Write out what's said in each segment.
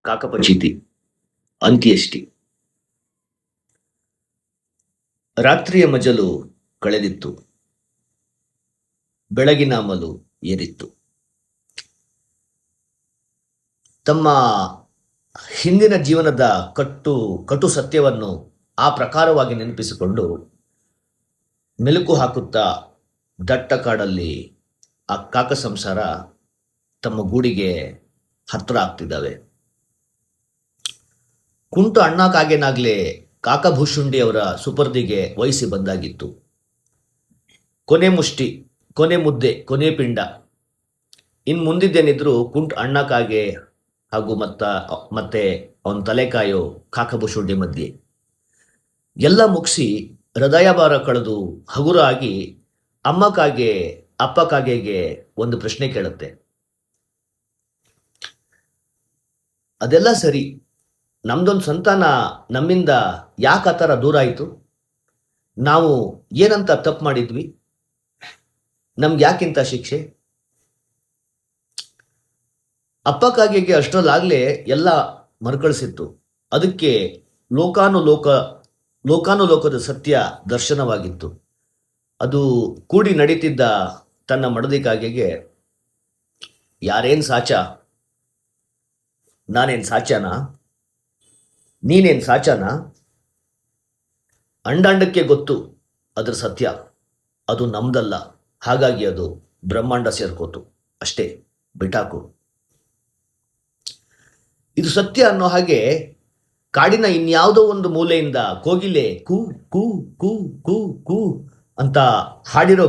ಕಾಕಪಚೀತಿ ಅಂತ್ಯಷ್ಟಿ. ರಾತ್ರಿಯ ಮಜಲು ಕಳೆದಿತ್ತು, ಬೆಳಗಿನ ಅಮಲು ಏರಿತ್ತು. ತಮ್ಮ ಹಿಂದಿನ ಜೀವನದ ಕಟು ಸತ್ಯವನ್ನು ಆ ಪ್ರಕಾರವಾಗಿ ನೆನಪಿಸಿಕೊಂಡು ಮೆಲುಕು ಹಾಕುತ್ತಾ ದಟ್ಟ ಕಾಡಲ್ಲಿ ಆ ಕಾಕ ಸಂಸಾರ ತಮ್ಮ ಗೂಡಿಗೆ ಹತ್ರ ಆಗ್ತಿದ್ದಾವೆ. ಕುಂಟು ಅಣ್ಣ ಕಾಗೇನಾಗ್ಲೇ ಕಾಕಭೂಷುಂಡಿ ಅವರ ಸುಪರ್ದಿಗೆ ವಹಿಸಿ ಬಂದಾಗಿತ್ತು. ಕೊನೆ ಮುಷ್ಟಿ, ಕೊನೆ ಮುದ್ದೆ, ಕೊನೆ ಪಿಂಡ. ಇನ್ನು ಮುಂದಿದ್ದೇನಿದ್ರು ಕುಂಟು ಅಣ್ಣ ಕಾಗೆ ಹಾಗೂ ಮತ್ತೆ ಅವನ ತಲೆಕಾಯೋ ಕಾಕಭೂಷುಂಡಿ ಮಧ್ಯೆ ಎಲ್ಲ ಮುಗಿಸಿ ಹೃದಯ ಭಾರ ಕಳೆದು ಹಗುರ ಆಗಿ ಅಮ್ಮ ಕಾಗೆ ಅಪ್ಪ ಕಾಗೆಗೆ ಒಂದು ಪ್ರಶ್ನೆ ಕೇಳುತ್ತೆ. ಅದೆಲ್ಲ ಸರಿ, ನಮ್ದೊಂದು ಸಂತಾನ ನಮ್ಮಿಂದ ಯಾಕೆ ಆ ಥರ ದೂರ ಆಯಿತು? ನಾವು ಏನಂತ ತಪ್ಪು ಮಾಡಿದ್ವಿ? ನಮ್ಗೆ ಯಾಕಿಂತ ಶಿಕ್ಷೆ? ಅಪ್ಪ ಕಾಗೆಗೆ ಅಷ್ಟರಲ್ಲಾಗಲೇ ಎಲ್ಲ ಮರುಕಳಿಸಿತ್ತು. ಅದಕ್ಕೆ ಲೋಕಾನುಲೋಕದ ಸತ್ಯ ದರ್ಶನವಾಗಿತ್ತು. ಅದು ಕೂಡಿ ನಡೀತಿದ್ದ ತನ್ನ ಮಡದಿ ಕಾಗೆಗೆ, ಯಾರೇನು ಸಾಚ? ನಾನೇನು ಸಾಚನ? ನೀನೇನು ಸಾಚನ? ಅಂಡಾಂಡಕ್ಕೆ ಗೊತ್ತು ಅದ್ರ ಸತ್ಯ, ಅದು ನಮ್ದಲ್ಲ, ಹಾಗಾಗಿ ಅದು ಬ್ರಹ್ಮಾಂಡ ಸೇರ್ಕೋತು ಅಷ್ಟೇ, ಬಿಟಾಕು. ಇದು ಸತ್ಯ ಅನ್ನೋ ಹಾಗೆ ಕಾಡಿನ ಇನ್ಯಾವುದೋ ಒಂದು ಮೂಲೆಯಿಂದ ಕೋಗಿಲೆ ಕೂ ಕೂ ಕೂ ಕೂ ಕೂ ಅಂತ ಹಾಡಿರೋ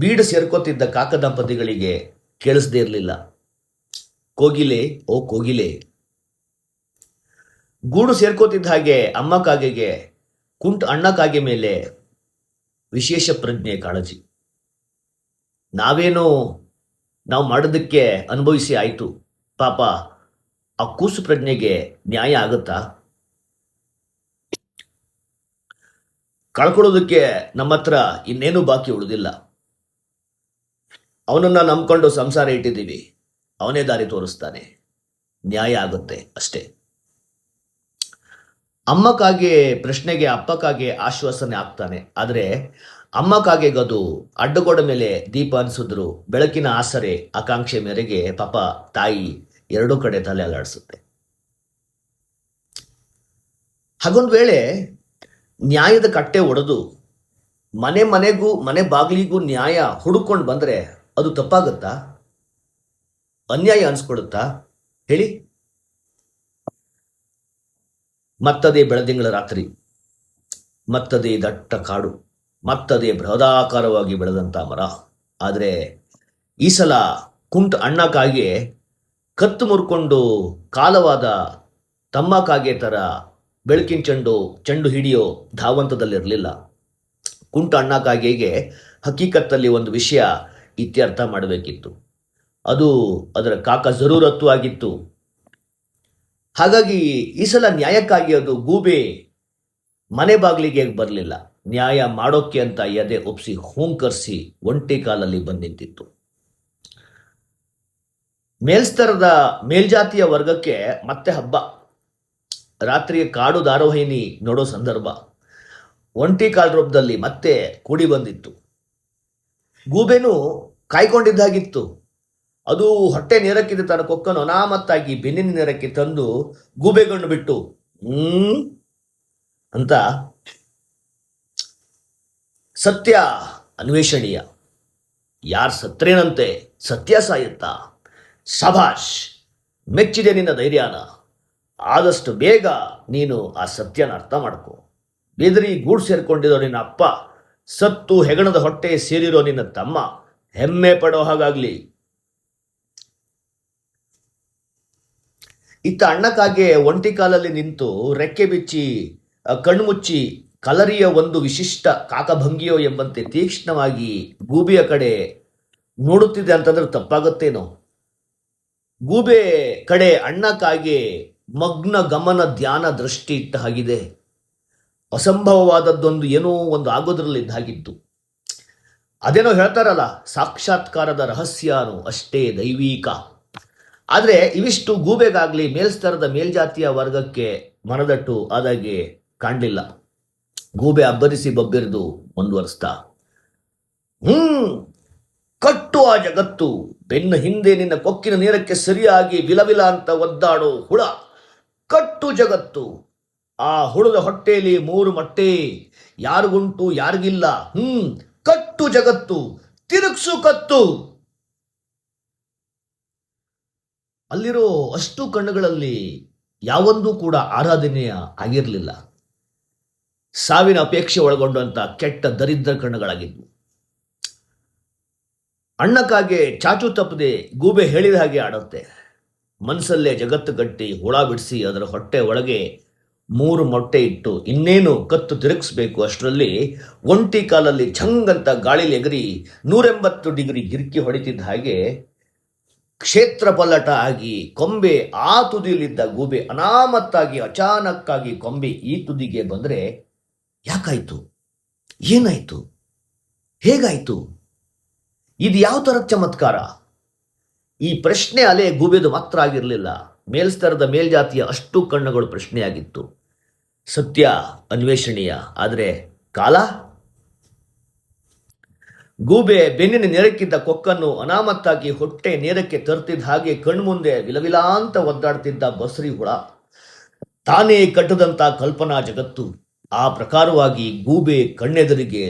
ಬೀಡು ಸೇರ್ಕೋತಿದ್ದ ಕಾಕ ದಂಪತಿಗಳಿಗೆ ಕೇಳಿಸದೇ ಇರಲಿಲ್ಲ. ಕೋಗಿಲೆ, ಓ ಕೋಗಿಲೆ. ಗೂಡು ಸೇರ್ಕೋತಿದ್ದ ಹಾಗೆ ಅಮ್ಮ ಕಾಗೆಗೆ ಕುಂಟು ಅಣ್ಣ ಕಾಗೆ ಮೇಲೆ ವಿಶೇಷ ಪ್ರಜ್ಞೆ, ಕಾಳಜಿ. ನಾವು ಮಾಡೋದಕ್ಕೆ ಅನುಭವಿಸಿ ಆಯಿತು, ಪಾಪ ಆ ಕೂಸು ಪ್ರಜ್ಞೆಗೆ ನ್ಯಾಯ ಆಗುತ್ತಾ? ಕಳ್ಕೊಳ್ಳೋದಕ್ಕೆ ನಮ್ಮ ಹತ್ರ ಇನ್ನೇನು ಬಾಕಿ ಉಳಿದಿಲ್ಲ. ಅವನನ್ನ ನಂಬ್ಕೊಂಡು ಸಂಸಾರ ಇಟ್ಟಿದ್ದೀವಿ, ಅವನೇ ದಾರಿ ತೋರಿಸ್ತಾನೆ, ನ್ಯಾಯ ಆಗುತ್ತೆ ಅಷ್ಟೇ. ಅಮ್ಮ ಕಾಗೆ ಪ್ರಶ್ನೆಗೆ ಅಪ್ಪ ಕಾಗೆ ಆಶ್ವಾಸನೆ ಆಗ್ತಾನೆ. ಆದರೆ ಅಮ್ಮ ಕಾಗೆಗದು ಅಡ್ಡಗೋಡ ಮೇಲೆ ದೀಪ ಅನಿಸಿದ್ರು ಬೆಳಕಿನ ಆಸರೆ ಆಕಾಂಕ್ಷೆ ಮೇರೆಗೆ ಪಾಪ ತಾಯಿ ಎರಡೂ ಕಡೆ ತಲೆ ಅಲ್ಲಾಡಿಸುತ್ತೆ. ಹಾಗೊಂದು ವೇಳೆ ನ್ಯಾಯದ ಕಟ್ಟೆ ಒಡೆದು ಮನೆ ಬಾಗಿಲಿಗೂ ನ್ಯಾಯ ಹುಡುಕೊಂಡು ಬಂದರೆ ಅದು ತಪ್ಪಾಗುತ್ತಾ? ಅನ್ಯಾಯ ಅನ್ಸ್ಕೊಡುತ್ತಾ ಹೇಳಿ? ಮತ್ತದೇ ಬೆಳದಿಂಗಳ ರಾತ್ರಿ, ಮತ್ತದೇ ದಟ್ಟ ಕಾಡು, ಮತ್ತದೇ ಬೃಹದಾಕಾರವಾಗಿ ಬೆಳೆದಂಥ ಮರ. ಆದರೆ ಈ ಸಲ ಕುಂಟು ಅಣ್ಣ ಕಾಗೆ ಕತ್ತು ಮುರ್ಕೊಂಡು ಕಾಲವಾದ ತಮ್ಮ ಕಾಗೆ ಥರ ಬೆಳಕಿನ ಚೆಂಡು ಹಿಡಿಯೋ ಧಾವಂತದಲ್ಲಿರಲಿಲ್ಲ. ಕುಂಟು ಅಣ್ಣ ಕಾಗೆಗೆ ಹಕೀಕತ್ತಲ್ಲಿ ಒಂದು ವಿಷಯ ಇತ್ಯರ್ಥ ಮಾಡಬೇಕಿತ್ತು. ಅದು ಅದರ ಕಾಕ ಜರೂರತ್ತು ಆಗಿತ್ತು. ಹಾಗಾಗಿ ಈ ಸಲ ನ್ಯಾಯಕ್ಕಾಗಿ ಅದು ಗೂಬೆ ಮನೆ ಬಾಗಿಲಿಗೆ ಬರಲಿಲ್ಲ. ನ್ಯಾಯ ಮಾಡೋಕ್ಕೆ ಅಂತ ಎದೆ ಒಪ್ಸಿ ಹೂಂಕರಿಸಿ ಒಂಟಿ ಕಾಲಲ್ಲಿ ಬಂದು ನಿಂತಿತ್ತು. ಮೇಲ್ಸ್ತರದ ಮೇಲ್ಜಾತಿಯ ವರ್ಗಕ್ಕೆ ಮತ್ತೆ ಹಬ್ಬ. ರಾತ್ರಿಯ ಕಾಡು ಧಾರಾವಾಹಿನಿ ನೋಡೋ ಸಂದರ್ಭ ಒಂಟಿ ಕಾಲ್ ರೂಪದಲ್ಲಿ ಮತ್ತೆ ಕೂಡಿ ಬಂದಿತ್ತು. ಗೂಬೆನೂ ಕಾಯ್ಕೊಂಡಿದ್ದಾಗಿತ್ತು. ಅದು ಹೊಟ್ಟೆ ನೇರಕ್ಕಿದ್ದ ತನ್ನ ಕೊಕ್ಕನ್ನು ಅನಾಮತ್ತಾಗಿ ಬೆನ್ನಿನ ನೇರಕ್ಕೆ ತಂದು ಗೂಬೆಗಣ್ಣು ಬಿಟ್ಟು ಅಂತ ಸತ್ಯ ಅನ್ವೇಷಣೀಯ. ಯಾರು ಸತ್ರೇನಂತೆ, ಸತ್ಯ ಸಾಯುತ್ತಾ? ಶಭಾಷ್, ಮೆಚ್ಚಿದೆ ನಿನ್ನ ಧೈರ್ಯನ. ಆದಷ್ಟು ಬೇಗ ನೀನು ಆ ಸತ್ಯನ ಅರ್ಥ ಮಾಡ್ಕೊ. ಬೆದರಿ ಗೂಡು ಸೇರ್ಕೊಂಡಿರೋ ನಿನ್ನ ಅಪ್ಪ, ಸತ್ತು ಹೆಗಣದ ಹೊಟ್ಟೆ ಸೇರಿರೋ ನಿನ್ನ ತಮ್ಮ ಹೆಮ್ಮೆ ಪಡೋ ಹಾಗಾಗ್ಲಿ. ಇತ್ತ ಅಣ್ಣಕ್ಕಾಗೆ ಒಂಟಿ ಕಾಲಲ್ಲಿ ನಿಂತು ರೆಕ್ಕೆ ಬಿಚ್ಚಿ ಕಣ್ಮುಚ್ಚಿ ಕಲರಿಯ ಒಂದು ವಿಶಿಷ್ಟ ಕಾಕಭಂಗಿಯೋ ಎಂಬಂತೆ ತೀಕ್ಷ್ಣವಾಗಿ ಗೂಬೆಯ ಕಡೆ ನೋಡುತ್ತಿದೆ ಅಂತಂದ್ರೆ ತಪ್ಪಾಗುತ್ತೇನೋ. ಗೂಬೆ ಕಡೆ ಅಣ್ಣಕ್ಕಾಗೆ ಮಗ್ನ ಗಮನ ಧ್ಯಾನ ದೃಷ್ಟಿ ಇಟ್ಟ ಹಾಗಿದೆ. ಅಸಂಭವವಾದದ್ದೊಂದು ಏನೋ ಒಂದು ಆಗೋದ್ರಲ್ಲಿ ಇದ್ದಾಗಿತ್ತು. ಅದೇನೋ ಹೇಳ್ತಾರಲ್ಲ, ಸಾಕ್ಷಾತ್ಕಾರದ ರಹಸ್ಯನು ಅಷ್ಟೇ ದೈವೀಕ. ಆದರೆ ಇವಿಷ್ಟು ಗೂಬೆಗಾಗ್ಲಿ ಮೇಲ್ಸ್ತರದ ಮೇಲ್ಜಾತಿಯ ವರ್ಗಕ್ಕೆ ಮನದಟ್ಟು ಆದಾಗೆ ಕಾಣಲಿಲ್ಲ. ಗೂಬೆ ಅಬ್ಬರಿಸಿ ಬಬ್ಬಿರಿದು ಮುಂದುವರಿಸ್ತಾ, ಕಟ್ಟು ಆ ಜಗತ್ತು, ಬೆನ್ನ ಹಿಂದೆ ನಿನ್ನ ಕೊಕ್ಕಿನ ನೇರಕ್ಕೆ ಸರಿಯಾಗಿ ವಿಲವಿಲ ಅಂತ ಒದ್ದಾಡೋ ಹುಳ, ಕಟ್ಟು ಜಗತ್ತು. ಆ ಹುಳದ ಹೊಟ್ಟೆಯಲ್ಲಿ 3 ಮೊಟ್ಟೆ, ಯಾರಿಗುಂಟು ಯಾರಿಗಿಲ್ಲ. ಕಟ್ಟು ಜಗತ್ತು, ತಿರುಗ್ಸು ಕತ್ತು. ಅಲ್ಲಿರೋ ಅಷ್ಟು ಕಣ್ಣುಗಳಲ್ಲಿ ಯಾವೊಂದೂ ಕೂಡ ಆರಾಧನೆಯ ಆಗಿರಲಿಲ್ಲ. ಸಾವಿನ ಅಪೇಕ್ಷೆ ಒಳಗೊಂಡಂತ ಕೆಟ್ಟ ದರಿದ್ರ ಕಣ್ಣುಗಳಾಗಿದ್ವು. ಅಣ್ಣಕ್ಕಾಗೆ ಚಾಚು ತಪ್ಪದೆ ಗೂಬೆ ಹೇಳಿದ ಹಾಗೆ ಆಡುತ್ತೆ. ಮನಸ್ಸಲ್ಲೇ ಜಗತ್ತು ಕಟ್ಟಿ ಹುಳ ಬಿಡಿಸಿ ಅದರ ಹೊಟ್ಟೆ ಒಳಗೆ 3 ಮೊಟ್ಟೆ ಇಟ್ಟು ಇನ್ನೇನು ಕತ್ತು ತಿರುಗಿಸ್ಬೇಕು. ಅಷ್ಟರಲ್ಲಿ ಒಂಟಿ ಕಾಲಲ್ಲಿ ಛಂಗಂತ ಗಾಳಿಲಿ ಎಗರಿ 180 ಡಿಗ್ರಿ ಗಿರ್ಕಿ ಹೊಡಿತಿದ್ದ ಹಾಗೆ ಕ್ಷೇತ್ರ ಪಲ್ಲಟ ಆಗಿ ಕೊಂಬೆ ಆ ತುದಿಯಲ್ಲಿದ್ದ ಗೂಬೆ ಅನಾಮತ್ತಾಗಿ ಅಚಾನಕ್ಕಾಗಿ ಕೊಂಬೆ ಈ ತುದಿಗೆ ಬಂದರೆ ಯಾಕಾಯ್ತು, ಏನಾಯ್ತು, ಹೇಗಾಯ್ತು, ಇದು ಯಾವ ಥರದ ಚಮತ್ಕಾರ? ಈ ಪ್ರಶ್ನೆ ಅಲೆ ಗೂಬೆದು ಮಾತ್ರ ಆಗಿರಲಿಲ್ಲ, ಮೇಲ್ಸ್ತರದ ಮೇಲ್ಜಾತಿಯ ಅಷ್ಟು ಕಣ್ಣುಗಳು ಪ್ರಶ್ನೆಯಾಗಿತ್ತು. ಸತ್ಯ ಅನ್ವೇಷಣೀಯ, ಆದರೆ ಕಾಲ? ಗೂಬೆ ಬೆನ್ನಿನ ನೇರಕ್ಕಿದ್ದ ಕೊಕ್ಕನ್ನು ಅನಾಮತ್ತಾಗಿ ಹೊಟ್ಟೆ ನೇರಕ್ಕೆ ತರ್ತಿದ್ದ ಹಾಗೆ ಕಣ್ಮುಂದೆ ವಿಲವಿಲ ಅಂತ ಒದ್ದಾಡ್ತಿದ್ದ ಬಸರಿ ಹುಳ. ತಾನೇ ಕಟ್ಟದಂತ ಕಲ್ಪನಾ ಜಗತ್ತು ಆ ಪ್ರಕಾರವಾಗಿ ಗೂಬೆ ಕಣ್ಣೆದುರಿಗೆ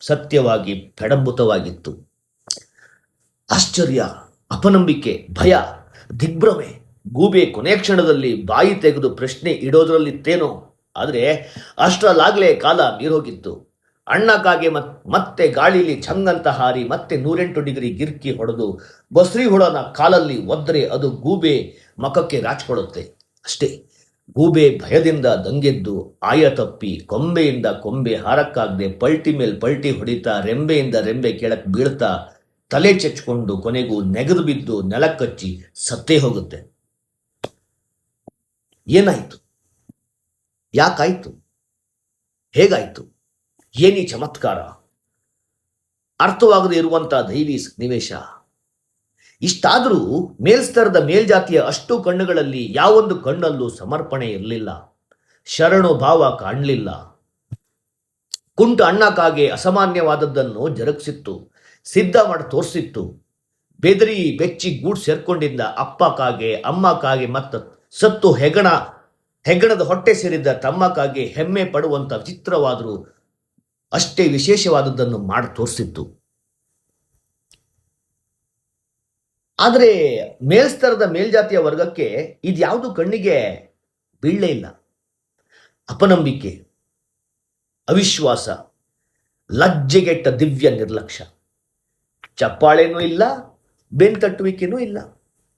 ಸತ್ಯವಾಗಿ ಪೆಡಂಬುತವಾಗಿತ್ತು. ಆಶ್ಚರ್ಯ, ಅಪನಂಬಿಕೆ, ಭಯ, ದಿಗ್ಭ್ರಮೆ. ಗೂಬೆ ಕೊನೆ ಕ್ಷಣದಲ್ಲಿ ಬಾಯಿ ತೆಗೆದು ಪ್ರಶ್ನೆ ಇಡೋದ್ರಲ್ಲಿತ್ತೇನೋ, ಆದರೆ ಅಷ್ಟರಲ್ಲಾಗಲೇ ಕಾಲ ಮೀರೋಗಿತ್ತು. ಅಣ್ಣಕ್ಕಾಗೆ ಮತ್ತೆ ಗಾಳಿಲಿ ಛಂಗಂತ ಹಾರಿ ಮತ್ತೆ 108 ಡಿಗ್ರಿ ಗಿರ್ಕಿ ಹೊಡೆದು ಬಸ್ರಿ ಹುಳನ ಕಾಲಲ್ಲಿ ಒದ್ರೆ ಅದು ಗೂಬೆ ಮಖಕ್ಕೆ ರಾಚ್ಕೊಳ್ಳುತ್ತೆ. ಅಷ್ಟೇ. ಗೂಬೆ ಭಯದಿಂದ ದಂಗೆದ್ದು ಆಯ ತಪ್ಪಿ ಕೊಂಬೆಯಿಂದ ಕೊಂಬೆ ಹಾರಕ್ಕಾಗದೆ ಪಲ್ಟಿ ಮೇಲೆ ಪಲ್ಟಿ ಹೊಡಿತಾ ರೆಂಬೆಯಿಂದ ರೆಂಬೆ ಕೆಳಕ್ಕೆ ಬೀಳ್ತಾ ತಲೆ ಚೆಚ್ಕೊಂಡು ಕೊನೆಗೂ ನೆಗೆದು ಬಿದ್ದು ನೆಲಕ್ಕಚ್ಚಿ ಸತ್ತೇ ಹೋಗುತ್ತೆ. ಏನಾಯ್ತು, ಯಾಕಾಯ್ತು, ಹೇಗಾಯ್ತು, ಏನಿ ಚಮತ್ಕಾರ? ಅರ್ಥವಾಗದೆ ಇರುವಂತ ದೈವಿ ಸನ್ನಿವೇಶ. ಇಷ್ಟಾದರೂ ಮೇಲ್ಸ್ತರದ ಮೇಲ್ಜಾತಿಯ ಅಷ್ಟು ಕಣ್ಣುಗಳಲ್ಲಿ ಯಾವೊಂದು ಕಣ್ಣಲ್ಲೂ ಸಮರ್ಪಣೆ ಇರಲಿಲ್ಲ, ಶರಣು ಭಾವ ಕಾಣಲಿಲ್ಲ. ಕುಂಟ ಅಣ್ಣಕ್ಕಾಗೆ ಅಸಾಮಾನ್ಯವಾದದ್ದನ್ನು ಜರುಗಿಸಿತ್ತು, ಸಿದ್ಧ ಮಾಡಿ ತೋರಿಸಿತ್ತು. ಬೆದರಿ ಬೆಚ್ಚಿ ಗೂಡು ಸೇರ್ಕೊಂಡಿದ್ದ ಅಪ್ಪಕ್ಕಾಗೆ ಅಮ್ಮಕ್ಕಾಗೆ ಮತ್ತು ಸತ್ತು ಹೆಗ್ಗಣದ ಹೊಟ್ಟೆ ಸೇರಿದ್ದ ತಮ್ಮಕ್ಕಾಗೆ ಹೆಮ್ಮೆ ಪಡುವಂತ ವಿಚಿತ್ರವಾದರೂ ಅಷ್ಟೇ ವಿಶೇಷವಾದದ್ದನ್ನು ಮಾಡಿ ತೋರಿಸಿತ್ತು. ಆದರೆ ಮೇಲ್ಸ್ತರದ ಮೇಲ್ಜಾತಿಯ ವರ್ಗಕ್ಕೆ ಇದ್ಯಾವುದು ಕಣ್ಣಿಗೆ ಬೀಳಲೇ ಇಲ್ಲ. ಅಪನಂಬಿಕೆ, ಅವಿಶ್ವಾಸ, ಲಜ್ಜೆಗೆಟ್ಟ ದಿವ್ಯ ನಿರ್ಲಕ್ಷ್ಯ. ಚಪ್ಪಾಳೆನೂ ಇಲ್ಲ, ಬೆನ್ತಟ್ಟುವಿಕೆನೂ ಇಲ್ಲ,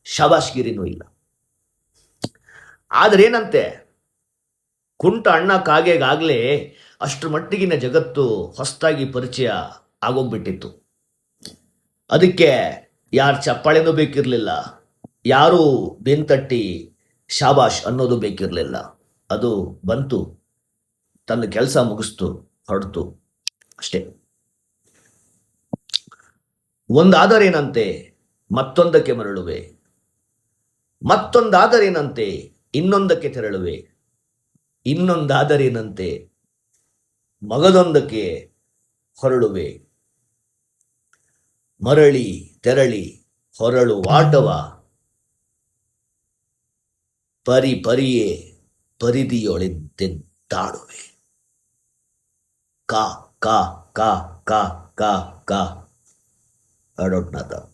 ಶಾಬಾಷ್ಗಿರಿನೂ ಇಲ್ಲ. ಆದ್ರೇನಂತೆ, ಕುಂಟ ಅಣ್ಣ ಕಾಗೆಗಾಗಲೇ ಅಷ್ಟರ ಮಟ್ಟಿಗಿನ ಜಗತ್ತು ಹೊಸದಾಗಿ ಪರಿಚಯ ಆಗೋಗ್ಬಿಟ್ಟಿತ್ತು. ಅದಕ್ಕೆ ಯಾರು ಚಪ್ಪಾಳೆನೂ ಬೇಕಿರಲಿಲ್ಲ, ಯಾರೂ ಬೆನ್ತಟ್ಟಿ ಶಾಬಾಷ್ ಅನ್ನೋದು ಬೇಕಿರಲಿಲ್ಲ. ಅದು ಬಂತು, ತನ್ನ ಕೆಲಸ ಮುಗಿಸ್ತು, ಹೊರಡ್ತು, ಅಷ್ಟೇ. ಒಂದಾದರೇನಂತೆ ಮತ್ತೊಂದಕ್ಕೆ ಮರಳುವೆ, ಮತ್ತೊಂದಾದರೇನಂತೆ ಇನ್ನೊಂದಕ್ಕೆ ತೆರಳುವೆ, ಇನ್ನೊಂದಾದರೇನಂತೆ ಮಗದೊಂದಕ್ಕೆ ಹೊರಳುವೆ. ಮರಳಿ ತೆರಳಿ ಹೊರಳುವಾಟವ ಪರಿಯೇ ಪರಿಧಿಯೊಳೆದ್ದೆದ್ದಾಡುವೆ. ಕಾ ಕಾ ಕಾ ಕಾ ಕಾ ಕಾ. I don't know that.